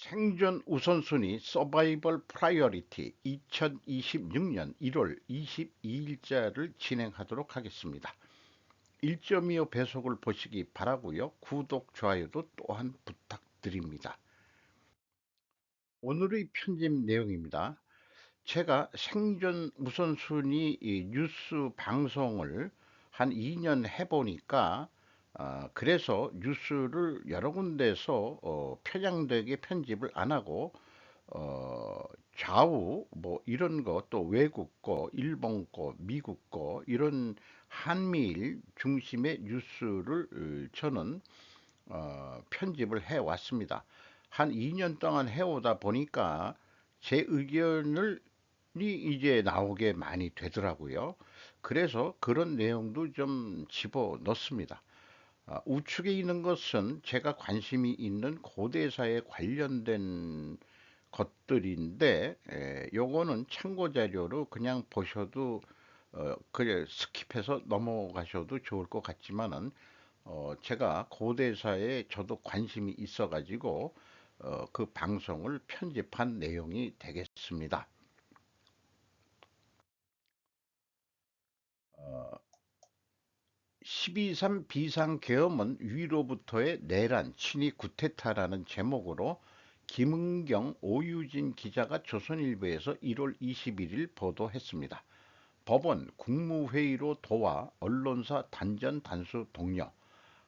생존 우선순위 서바이벌 프라이어리티 2026년 1월 22일자를 진행하도록 하겠습니다. 1.25 배속을 보시기 바라고요. 구독, 좋아요도 또한 부탁드립니다. 오늘의 편집 내용입니다. 제가 생존 우선순위 뉴스 방송을 한 2년 해보니까 그래서 뉴스를 여러 군데서 편향되게 편집을 안 하고 어, 좌우 뭐 이런 거 또 외국 거, 일본 거, 미국 거 이런 한미일 중심의 뉴스를 저는 편집을 해 왔습니다. 한 2년 동안 해오다 보니까 제 의견을 이제 나오게 많이 되더라고요. 그래서 그런 내용도 좀 집어 넣습니다. 우측에 있는 것은 제가 관심이 있는 고대사에 관련된 것들인데, 요거는 참고 자료로 그냥 보셔도 그래 스킵해서 넘어가셔도 좋을 것 같지만은 제가 고대사에 저도 관심이 있어 가지고 그 방송을 편집한 내용이 되겠습니다. 12.3 비상계엄은 위로부터의 내란, 친위 구테타라는 제목으로 김은경, 오유진 기자가 조선일보에서 1월 21일 보도했습니다. 법원 국무회의로 도와 언론사 단전 단수 독려,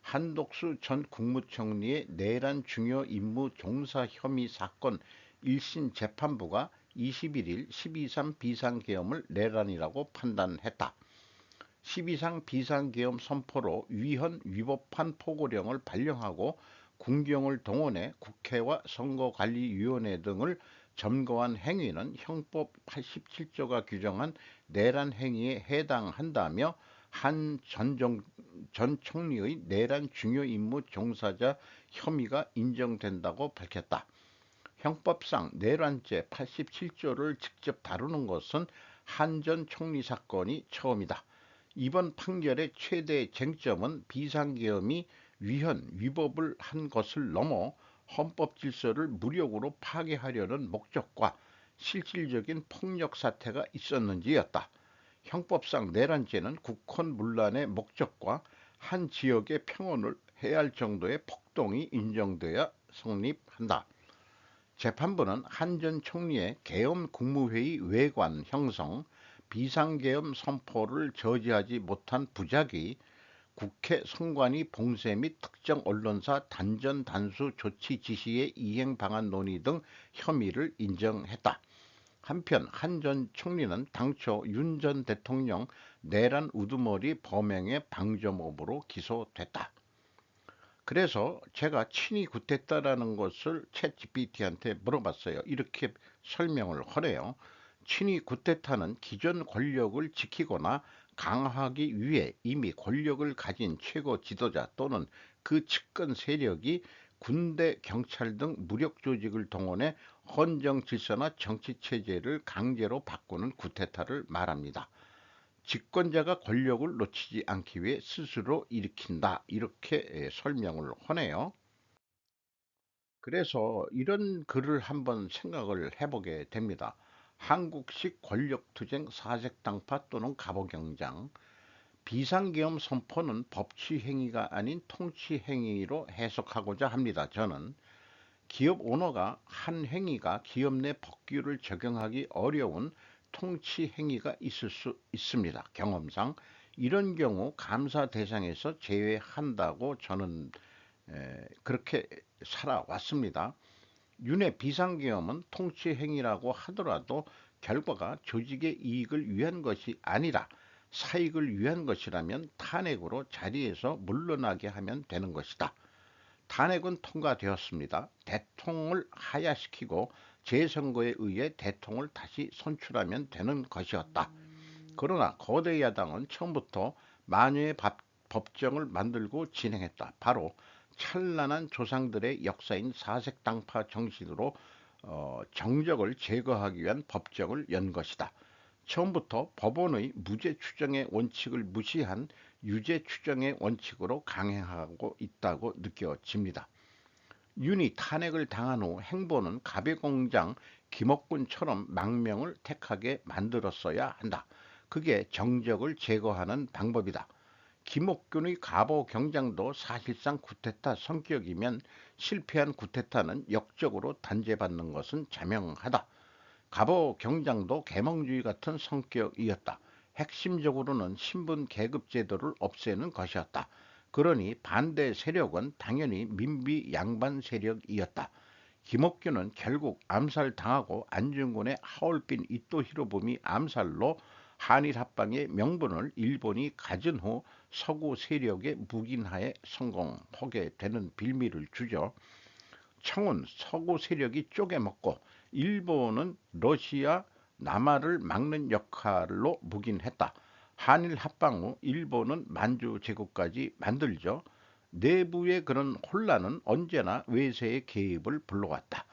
한독수 전 국무총리의 내란 중요 임무 종사 혐의 사건 1심 재판부가 21일 12.3 비상계엄을 내란이라고 판단했다. 12상 비상계엄 선포로 위헌 위법한 포고령을 발령하고 군경을 동원해 국회와 선거관리위원회 등을 점거한 행위는 형법 87조가 규정한 내란 행위에 해당한다며 한 전 총리의 내란 중요 임무 종사자 혐의가 인정된다고 밝혔다. 형법상 내란죄 87조를 직접 다루는 것은 한 전 총리 사건이 처음이다. 이번 판결의 최대 쟁점은 비상계엄이 위헌, 위법을 한 것을 넘어 헌법 질서를 무력으로 파괴하려는 목적과 실질적인 폭력 사태가 있었는지였다. 형법상 내란죄는 국헌 문란의 목적과 한 지역의 평온을 해할 정도의 폭동이 인정돼야 성립한다. 재판부는 한 전 총리의 계엄 국무회의 외관 형성, 비상계엄 선포를 저지하지 못한 부작위, 국회 선관위 봉쇄 및 특정 언론사 단전 단수 조치 지시의 이행 방안 논의 등 혐의를 인정했다. 한편 한 전 총리는 당초 윤 전 대통령 내란 우두머리 범행의 방조범으로 기소됐다. 그래서 제가 친히 구했다라는 것을 챗 GPT한테 물어봤어요. 이렇게 설명을 하래요. 친히 구테타는 기존 권력을 지키거나 강화하기 위해 이미 권력을 가진 최고 지도자 또는 그 측근 세력이 군대, 경찰 등 무력 조직을 동원해 헌정 질서나 정치 체제를 강제로 바꾸는 구테타를 말합니다. 집권자가 권력을 놓치지 않기 위해 스스로 일으킨다. 이렇게 설명을 하네요. 그래서 이런 글을 한번 생각을 해보게 됩니다. 한국식 권력투쟁 사색당파 또는 갑오경장, 비상계엄 선포는 법치행위가 아닌 통치행위로 해석하고자 합니다. 저는 기업 오너가 한 행위가 기업 내 법규를 적용하기 어려운 통치 행위가 있을 수 있습니다. 경험상 이런 경우 감사 대상에서 제외한다고 저는 그렇게 살아왔습니다. 윤회 비상계엄은 통치 행위라고 하더라도 결과가 조직의 이익을 위한 것이 아니라 사익을 위한 것이라면 탄핵으로 자리에서 물러나게 하면 되는 것이다. 탄핵은 통과되었습니다. 대통령을 하야시키고 재선거에 의해 대통령을 다시 선출하면 되는 것이었다. 그러나 거대 야당은 처음부터 만유의 법정을 만들고 진행했다. 바로 찬란한 조상들의 역사인 사색당파 정신으로 정적을 제거하기 위한 법정을 연 것이다. 처음부터 법원의 무죄 추정의 원칙을 무시한 유죄 추정의 원칙으로 강행하고 있다고 느껴집니다. 윤이 탄핵을 당한 후 행보는 가배공장 김옥군처럼 망명을 택하게 만들었어야 한다. 그게 정적을 제거하는 방법이다. 김옥균의 가보 경장도 사실상 쿠데타 성격이면 실패한 쿠데타는 역적으로 단죄받는 것은 자명하다. 가보 경장도 계몽주의 같은 성격이었다. 핵심적으로는 신분 계급 제도를 없애는 것이었다. 그러니 반대 세력은 당연히 민비 양반 세력이었다. 김옥균은 결국 암살당하고 안중근의 하얼빈 이토 히로부미 암살로 한일 합방의 명분을 일본이 가진 후 서구 세력의 묵인하에 성공하게 되는 빌미를 주죠. 청은 서구 세력이 쪼개먹고 일본은 러시아, 남하를 막는 역할로 묵인했다. 한일 합방 후 일본은 만주 제국까지 만들죠. 내부의 그런 혼란은 언제나 외세의 개입을 불러왔다.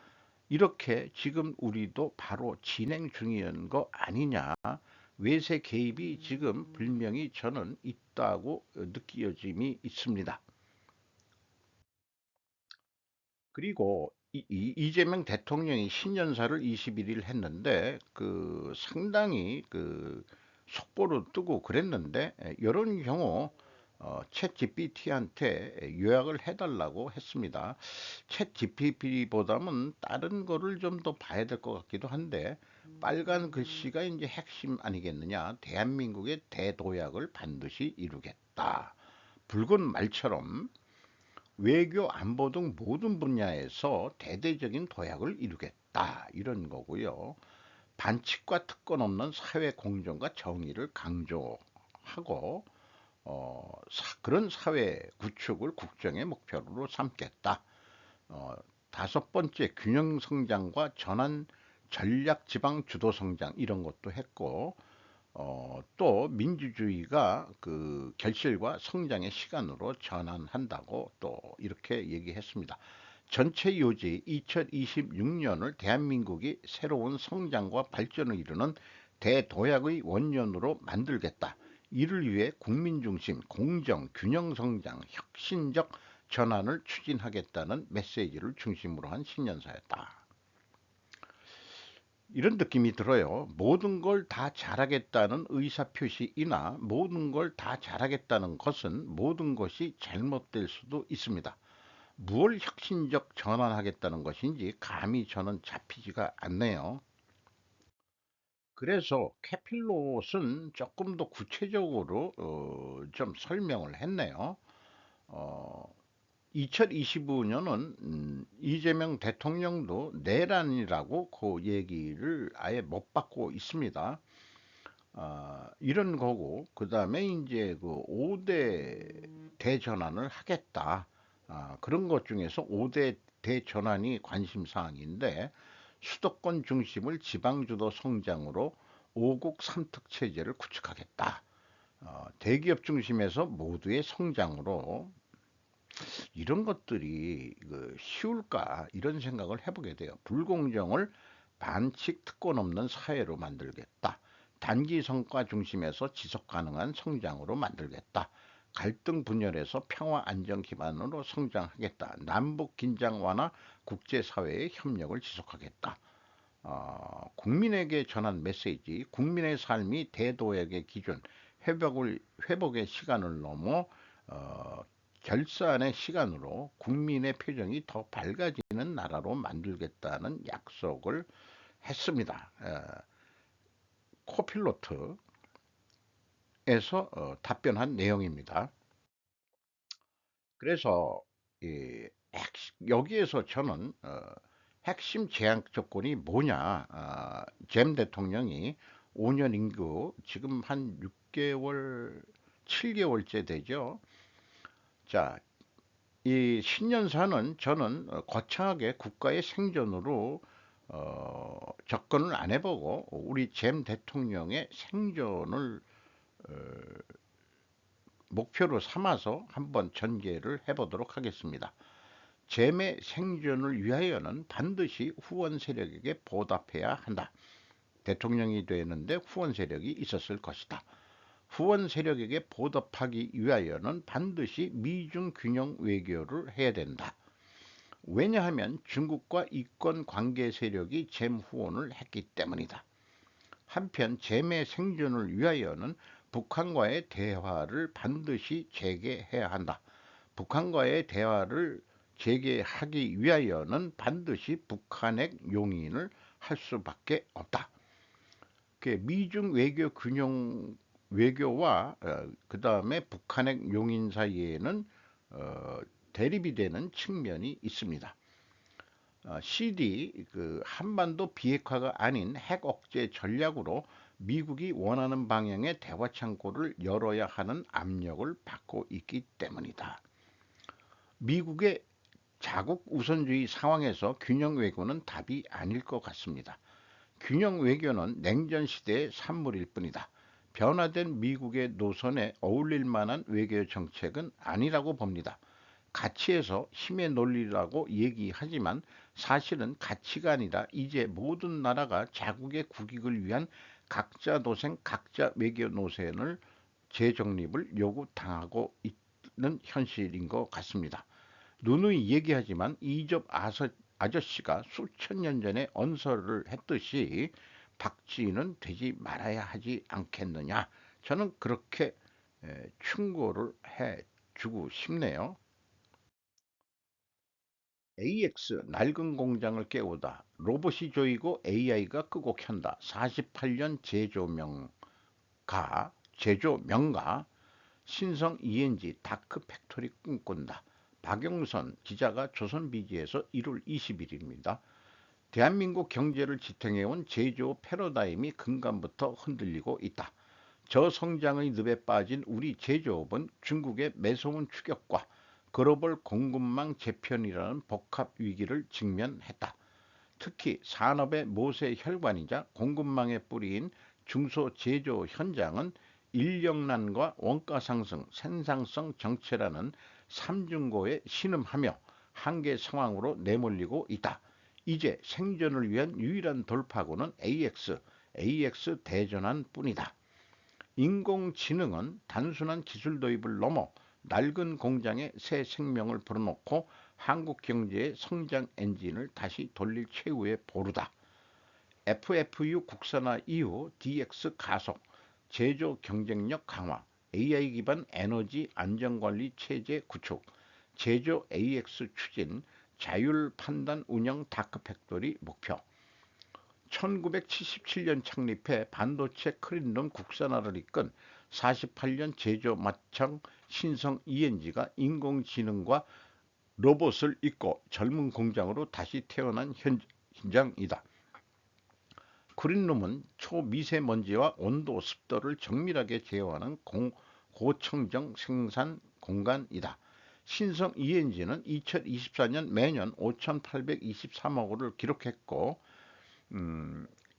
이렇게 지금 우리도 바로 진행 중인 거 아니냐. 외세 개입이 지금 분명히 저는 있다고 느껴짐이 있습니다. 그리고 이재명 대통령이 신년사를 21일 했는데 그 상당히 그 속보를 뜨고 그랬는데 이런 경우 챗 GPT한테 요약을 해달라고 했습니다. 챗 GPT보다는 다른 거를 좀 더 봐야 될 것 같기도 한데 빨간 글씨가 이제 핵심 아니겠느냐. 대한민국의 대도약을 반드시 이루겠다. 붉은 말처럼 외교 안보 등 모든 분야에서 대대적인 도약을 이루겠다 이런 거고요. 반칙과 특권 없는 사회 공정과 정의를 강조하고 그런 사회 구축을 국정의 목표로 삼겠다. 어, 다섯 번째 균형 성장과 전환 전략 지방 주도 성장 이런 것도 했고 또 민주주의가 그 결실과 성장의 시간으로 전환한다고 또 이렇게 얘기했습니다. 전체 요지 2026년을 대한민국이 새로운 성장과 발전을 이루는 대도약의 원년으로 만들겠다. 이를 위해 국민 중심, 공정, 균형 성장, 혁신적 전환을 추진하겠다는 메시지를 중심으로 한 신년사였다. 이런 느낌이 들어요. 모든 걸 다 잘하겠다는 의사표시이나 모든 걸 다 잘하겠다는 것은 모든 것이 잘못될 수도 있습니다. 무엇 혁신적 전환하겠다는 것인지 감히 저는 잡히지가 않네요. 그래서 캐필롯은 조금 더 구체적으로 좀 설명을 했네요. 어, 2025년은 이재명 대통령도 내란이라고 그 얘기를 아예 못 받고 있습니다. 이런 거고 그 다음에 이제 그 5대 대전환을 하겠다. 그런 것 중에서 5대 대전환이 관심 사항인데 수도권 중심을 지방주도 성장으로 5국 3특 체제를 구축하겠다. 대기업 중심에서 모두의 성장으로 이런 것들이 쉬울까 이런 생각을 해보게 돼요. 불공정을 반칙 특권 없는 사회로 만들겠다. 단기 성과 중심에서 지속 가능한 성장으로 만들겠다. 갈등 분열에서 평화 안정 기반으로 성장하겠다. 남북 긴장 완화 국제사회의 협력을 지속하겠다. 국민에게 전한 메시지, 국민의 삶이 대도약의 기준, 회복의 시간을 넘어 어, 결산의 시간으로 국민의 표정이 더 밝아지는 나라로 만들겠다는 약속을 했습니다. 코필로트에서 답변한 내용입니다. 그래서 여기에서 저는 핵심 제한 조건이 뭐냐? 잼 대통령이 5년 임기 지금 한 6개월, 7개월째 되죠. 자, 이 신년사는 저는 거창하게 국가의 생존으로 접근을 안 해보고 우리 잼 대통령의 생존을 목표로 삼아서 한번 전개를 해보도록 하겠습니다. 잼의 생존을 위하여는 반드시 후원 세력에게 보답해야 한다. 대통령이 되는데 후원 세력이 있었을 것이다. 후원 세력에게 보답하기 위하여는 반드시 미중 균형 외교를 해야 된다. 왜냐하면 중국과 이권 관계 세력이 잼후원을 했기 때문이다. 한편 잼의 생존을 위하여는 북한과의 대화를 반드시 재개해야 한다. 북한과의 대화를 재개하기 위하여는 반드시 북한핵 용인을 할 수밖에 없다. 미중 외교 균형 외교와 그 다음에 북한핵 용인 사이에는 어, 대립이 되는 측면이 있습니다. CD 한반도 비핵화가 아닌 핵 억제 전략으로 미국이 원하는 방향의 대화 창구를 열어야 하는 압력을 받고 있기 때문이다. 미국의 자국 우선주의 상황에서 균형 외교는 답이 아닐 것 같습니다. 균형 외교는 냉전 시대의 산물일 뿐이다. 변화된 미국의 노선에 어울릴 만한 외교 정책은 아니라고 봅니다. 가치에서 힘의 논리라고 얘기하지만 사실은 가치가 아니라 이제 모든 나라가 자국의 국익을 위한 각자 도생, 각자 외교 노선을 재정립을 요구당하고 있는 현실인 것 같습니다. 누누이 얘기하지만 이접 아저씨가 수천 년 전에 언설을 했듯이 박쥐는 되지 말아야 하지 않겠느냐. 저는 그렇게 충고를 해주고 싶네요. AX 낡은 공장을 깨우다. 로봇이 조이고 AI가 끄고 켠다. 48년 제조 명가 신성 ENG 다크 팩토리 꿈꾼다. 박영선 기자가 조선비지에서 1월 20일입니다. 대한민국 경제를 지탱해온 제조 패러다임이 근간부터 흔들리고 있다. 저성장의 늪에 빠진 우리 제조업은 중국의 매서운 추격과 글로벌 공급망 재편이라는 복합 위기를 직면했다. 특히 산업의 모세 혈관이자 공급망의 뿌리인 중소제조 현장은 인력난과 원가 상승, 생산성 정체라는 삼중고에 신음하며 한계 상황으로 내몰리고 있다. 이제 생존을 위한 유일한 돌파구는 AX 대전환 뿐이다. 인공지능은 단순한 기술 도입을 넘어 낡은 공장에 새 생명을 불어넣고 한국 경제의 성장 엔진을 다시 돌릴 최후의 보루다. FFU 국산화 이후 DX 가속, 제조 경쟁력 강화, AI 기반 에너지 안전관리 체제 구축, 제조 AX 추진, 자율 판단 운영 다크팩토리 목표. 1977년 창립해 반도체 클린룸 국산화를 이끈 48년 제조 마청 신성 ENG가 인공지능과 로봇을 잇고 젊은 공장으로 다시 태어난 현장이다. 그린룸은 초미세먼지와 온도, 습도를 정밀하게 제어하는 고청정 생산 공간이다. 신성 ENG는 2024년 매년 5,823억 원을 기록했고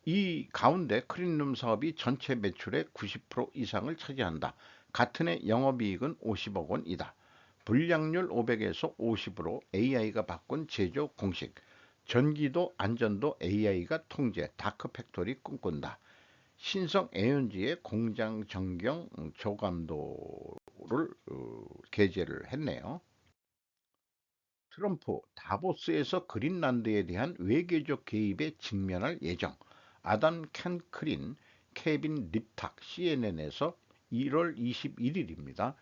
이 가운데 클린룸 사업이 전체 매출의 90% 이상을 차지한다. 같은 해 영업이익은 50억 원이다. 불량률 500에서 50으로 AI가 바꾼 제조 공식. 전기도 안전도 AI가 통제. 다크팩토리 꿈꾼다. 신성 에너지의 공장 전경 조감도를 게재를 했네요. 트럼프 다보스에서 그린란드에 대한 외교적 개입에 직면할 예정. 아담 캔크린, 케빈 립탁 CNN에서 1월 21일입니다.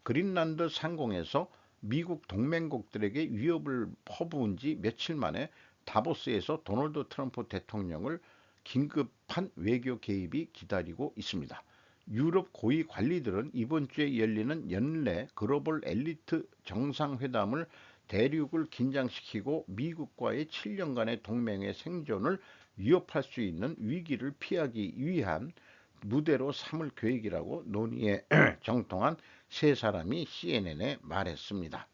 그린란드 상공에서 미국 동맹국들에게 위협을 퍼부은 지 며칠 만에 다보스에서 도널드 트럼프 대통령을 긴급한 외교 개입이 기다리고 있습니다. 유럽 고위 관리들은 이번 주에 열리는 연례 글로벌 엘리트 정상회담을 대륙을 긴장시키고 미국과의 7년간의 동맹의 생존을 위협할 수 있는 위기를 피하기 위한 무대로 삼을 계획이라고 논의에 정통한 세 사람이 CNN에 말했습니다.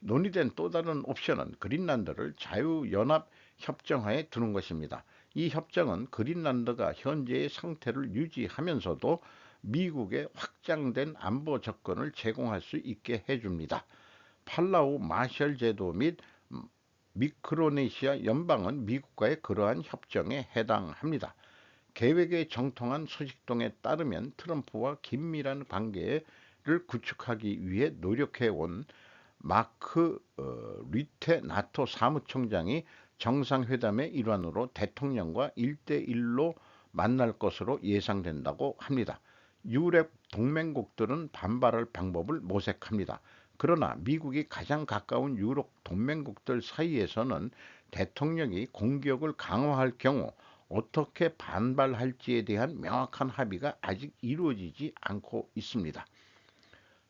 논의된 또 다른 옵션은 그린란드를 자유연합협정하에 두는 것입니다. 이 협정은 그린란드가 현재의 상태를 유지하면서도 미국의 확장된 안보 접근을 제공할 수 있게 해줍니다. 팔라우 마셜 제도 및 미크로네시아 연방은 미국과의 그러한 협정에 해당합니다. 계획에 정통한 소식통에 따르면 트럼프와 긴밀한 관계를 구축하기 위해 노력해온 마크 류테 나토 사무총장이 정상회담의 일환으로 대통령과 1대1로 만날 것으로 예상된다고 합니다. 유럽 동맹국들은 반발할 방법을 모색합니다. 그러나 미국이 가장 가까운 유럽 동맹국들 사이에서는 대통령이 공격을 강화할 경우 어떻게 반발할지에 대한 명확한 합의가 아직 이루어지지 않고 있습니다.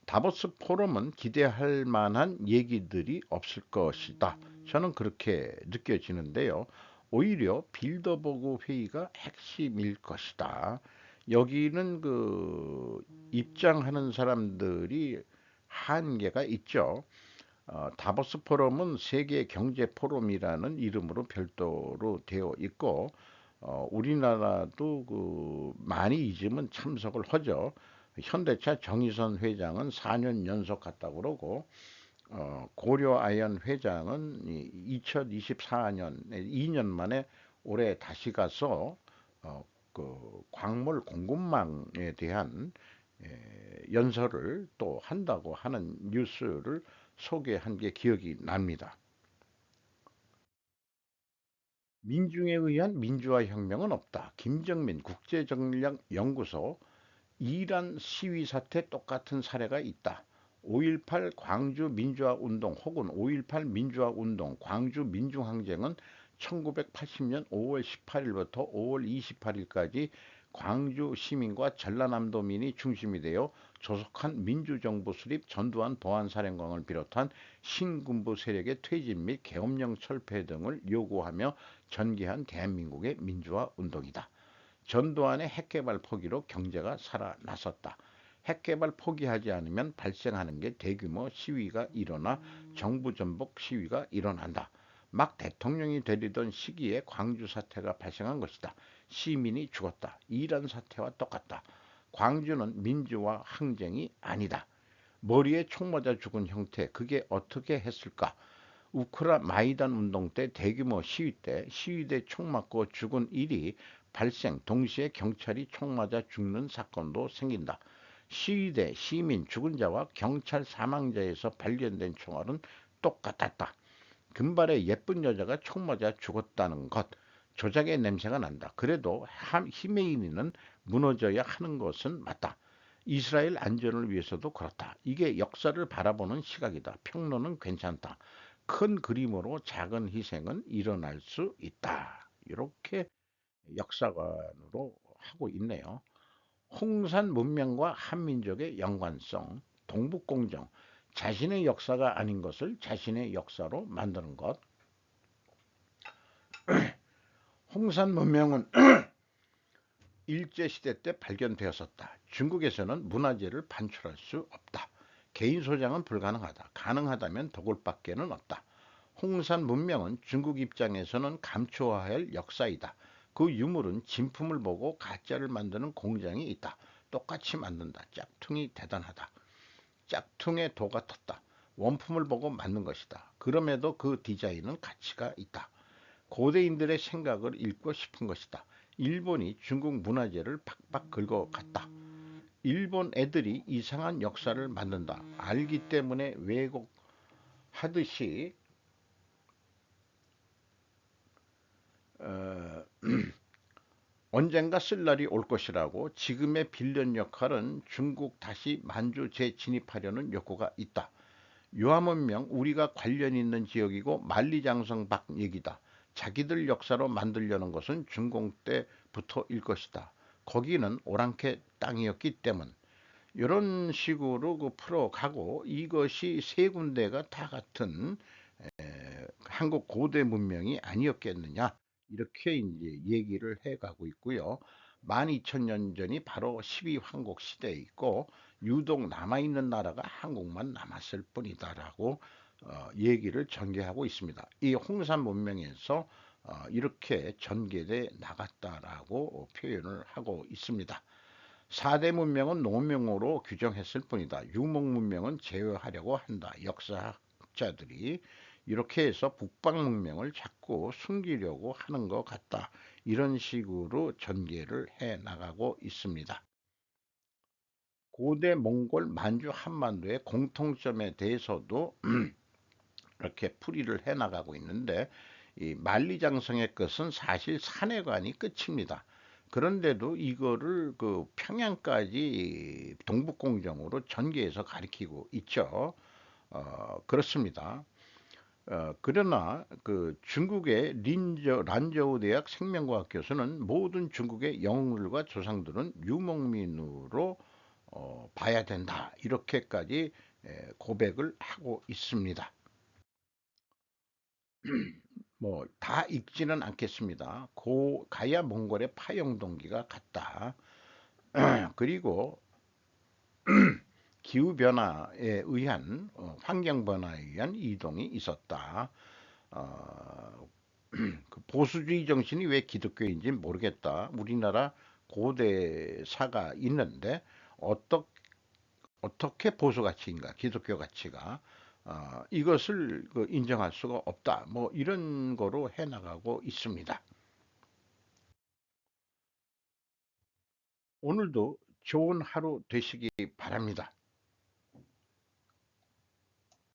다보스 포럼은 기대할 만한 얘기들이 없을 것이다. 저는 그렇게 느껴지는데요. 오히려 빌더버그 회의가 핵심일 것이다. 여기는 그 입장하는 사람들이 한계가 있죠. 다보스 포럼은 세계 경제 포럼이라는 이름으로 별도로 되어 있고 우리나라도 그 많이 잊으면 참석을 하죠. 현대차 정의선 회장은 4년 연속 갔다고 그러고 고려아연 회장은 2024년에 2년 만에 올해 다시 가서 그 광물 공급망에 대한 연설을 또 한다고 하는 뉴스를 소개한 게 기억이 납니다. 민중에 의한 민주화 혁명은 없다. 김정민 국제전략연구소 이란 시위 사태 똑같은 사례가 있다. 5.18 광주 민주화 운동 혹은 5.18 민주화 운동, 광주 민중항쟁은 1980년 5월 18일부터 5월 28일까지 광주 시민과 전라남도민이 중심이 되어 조속한 민주정부 수립, 전두환 보안사령관을 비롯한 신군부 세력의 퇴진 및 계엄령 철폐 등을 요구하며 전개한 대한민국의 민주화 운동이다. 전두환의 핵개발 포기로 경제가 살아났었다. 핵개발 포기하지 않으면 발생하는 게 대규모 시위가 일어나 정부 전복 시위가 일어난다. 막 대통령이 되려던 시기에 광주 사태가 발생한 것이다. 시민이 죽었다. 이란 사태와 똑같다. 광주는 민주화 항쟁이 아니다. 머리에 총 맞아 죽은 형태, 그게 어떻게 했을까? 우크라 마이단 운동 때 대규모 시위 때 시위대 총 맞고 죽은 일이 발생, 동시에 경찰이 총 맞아 죽는 사건도 생긴다. 시위대 시민 죽은 자와 경찰 사망자에서 발견된 총알은 똑같았다. 금발의 예쁜 여자가 총 맞아 죽었다는 것, 조작의 냄새가 난다. 그래도 히메이니는 무너져야 하는 것은 맞다. 이스라엘 안전을 위해서도 그렇다. 이게 역사를 바라보는 시각이다. 평론은 괜찮다. 큰 그림으로 작은 희생은 일어날 수 있다. 이렇게 역사관으로 하고 있네요. 홍산 문명과 한민족의 연관성, 동북공정, 자신의 역사가 아닌 것을 자신의 역사로 만드는 것. 홍산 문명은 일제시대 때 발견되었었다. 중국에서는 문화재를 반출할 수 없다. 개인 소장은 불가능하다. 가능하다면 도굴밖에는 없다. 홍산 문명은 중국 입장에서는 감추어야 할 역사이다. 그 유물은 진품을 보고 가짜를 만드는 공장이 있다. 똑같이 만든다. 짝퉁이 대단하다. 짝퉁에 도가 텄다. 원품을 보고 만든 것이다. 그럼에도 그 디자인은 가치가 있다. 고대인들의 생각을 읽고 싶은 것이다. 일본이 중국 문화재를 팍팍 긁어갔다. 일본 애들이 이상한 역사를 만든다. 알기 때문에 왜곡하듯이 어, 언젠가 쓸 날이 올 것이라고 지금의 빌런 역할은 중국 다시 만주 재진입하려는 욕구가 있다. 유아문명 우리가 관련 있는 지역이고 만리장성 밖 얘기다. 자기들 역사로 만들려는 것은 중공 때부터일 것이다. 거기는 오랑캐 땅이었기 때문. 이런 식으로 그 풀어가고 이것이 세 군데가 다 같은 한국 고대 문명이 아니었겠느냐 이렇게 이제 얘기를 해가고 있고요. 12,000년 전이 바로 12황국 시대에 있고 유독 남아있는 나라가 한국만 남았을 뿐이다라고 얘기를 전개하고 있습니다. 이 홍산 문명에서 이렇게 전개돼 나갔다라고 표현을 하고 있습니다. 4대 문명은 노명으로 규정했을 뿐이다. 유목 문명은 제외하려고 한다. 역사학자들이 이렇게 해서 북방 문명을 자꾸 숨기려고 하는 것 같다. 이런 식으로 전개를 해 나가고 있습니다. 고대 몽골 만주 한반도의 공통점에 대해서도 이렇게 풀이를 해 나가고 있는데, 이 만리장성의 것은 사실 산해관이 끝입니다. 그런데도 이거를 그 평양까지 동북공정으로 전개해서 가리키고 있죠. 그렇습니다. 그러나 그 중국의 란저우 대학 생명과학 교수는 모든 중국의 영웅들과 조상들은 유목민으로 봐야 된다. 이렇게까지 고백을 하고 있습니다. 뭐 다 읽지는 않겠습니다. 고 가야 몽골의 파용 동기가 같다. 그리고 기후 변화에 의한 환경 변화에 의한 이동이 있었다. 어, 그 보수주의 정신이 왜 기독교인지 모르겠다. 우리나라 고대사가 있는데 어떠, 어떻게 보수 가치인가, 기독교 가치가 이것을 그 인정할 수가 없다. 뭐 이런 거로 해나가고 있습니다. 오늘도 좋은 하루 되시기 바랍니다.